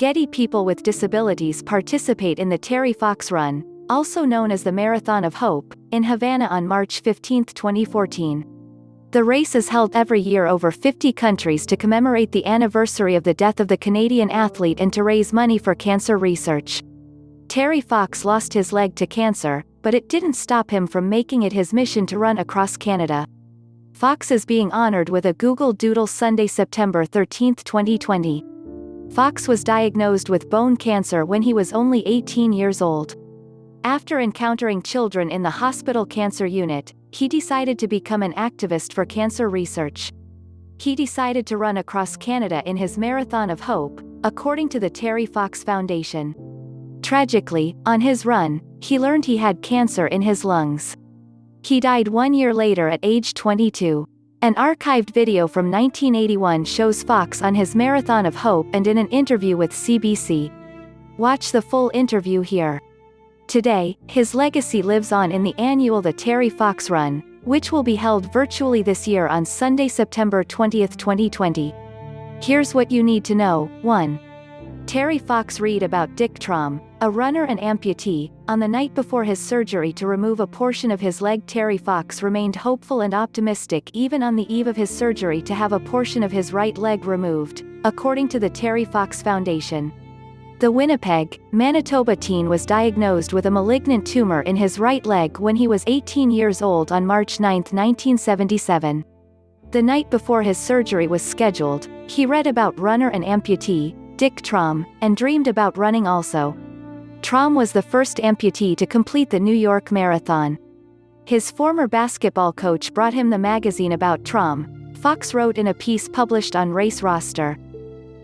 GettyPeople with disabilities participate in the Terry Fox Run, also known as the Marathon of Hope, in Havana on March 15, 2014. The race is held every year over 50 countries to commemorate the anniversary of the death of the Canadian athlete and to raise money for cancer research. Terry Fox lost his leg to cancer, but it didn't stop him from making it his mission to run across Canada. Fox is being honored with a Google Doodle Sunday September 13, 2020. Fox was diagnosed with bone cancer when he was only 18 years old. After encountering children in the hospital cancer unit, he decided to become an activist for cancer research. He decided to run across Canada in his Marathon of Hope, according to the Terry Fox Foundation. Tragically, on his run, he learned he had cancer in his lungs. He died 1 year later at age 22. An archived video from 1981 shows Fox on his Marathon of Hope and in an interview with CBC. Watch the full interview here. Today, his legacy lives on in the annual The Terry Fox Run, which will be held virtually this year on Sunday, September 20, 2020. Here's what you need to know. 1. Terry Fox read about Traum, a runner and amputee. On the night before his surgery to remove a portion of his leg, Terry Fox remained hopeful and optimistic even on the eve of his surgery to have a portion of his right leg removed, according to the Terry Fox Foundation. The Winnipeg, Manitoba teen was diagnosed with a malignant tumor in his right leg when he was 18 years old on March 9, 1977. The night before his surgery was scheduled, he read about Runner and Amputee, Traum, and dreamed about running also. Traum was the first amputee to complete the New York Marathon. His former basketball coach brought him the magazine about Traum, Fox wrote in a piece published on Race Roster.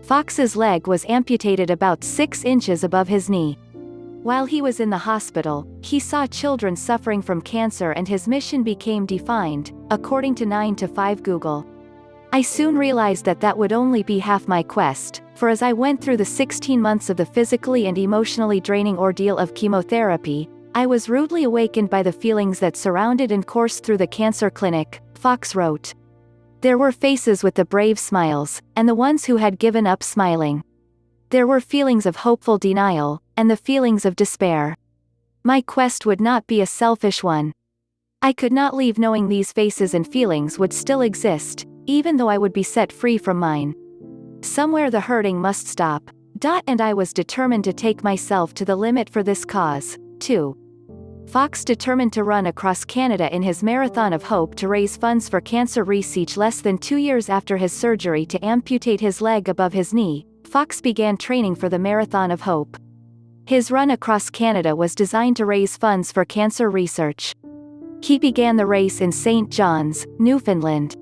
Fox's leg was amputated about 6 inches above his knee. While he was in the hospital, he saw children suffering from cancer and his mission became defined, according to 9 to 5 Google. I soon realized that would only be half my quest, for as I went through the 16 months of the physically and emotionally draining ordeal of chemotherapy, I was rudely awakened by the feelings that surrounded and coursed through the cancer clinic, Fox wrote. There were faces with the brave smiles, and the ones who had given up smiling. There were feelings of hopeful denial, and the feelings of despair. My quest would not be a selfish one. I could not leave knowing these faces and feelings would still exist, even though I would be set free from mine. Somewhere the hurting must stop. And I was determined to take myself to the limit for this cause. 2. Fox determined to run across Canada in his Marathon of Hope to raise funds for Cancer ReseachLess. Less than 2 years after his surgery to amputate his leg above his knee, Fox began training for the Marathon of Hope. His run across Canada was designed to raise funds for cancer research. He began the race in St. John's, Newfoundland.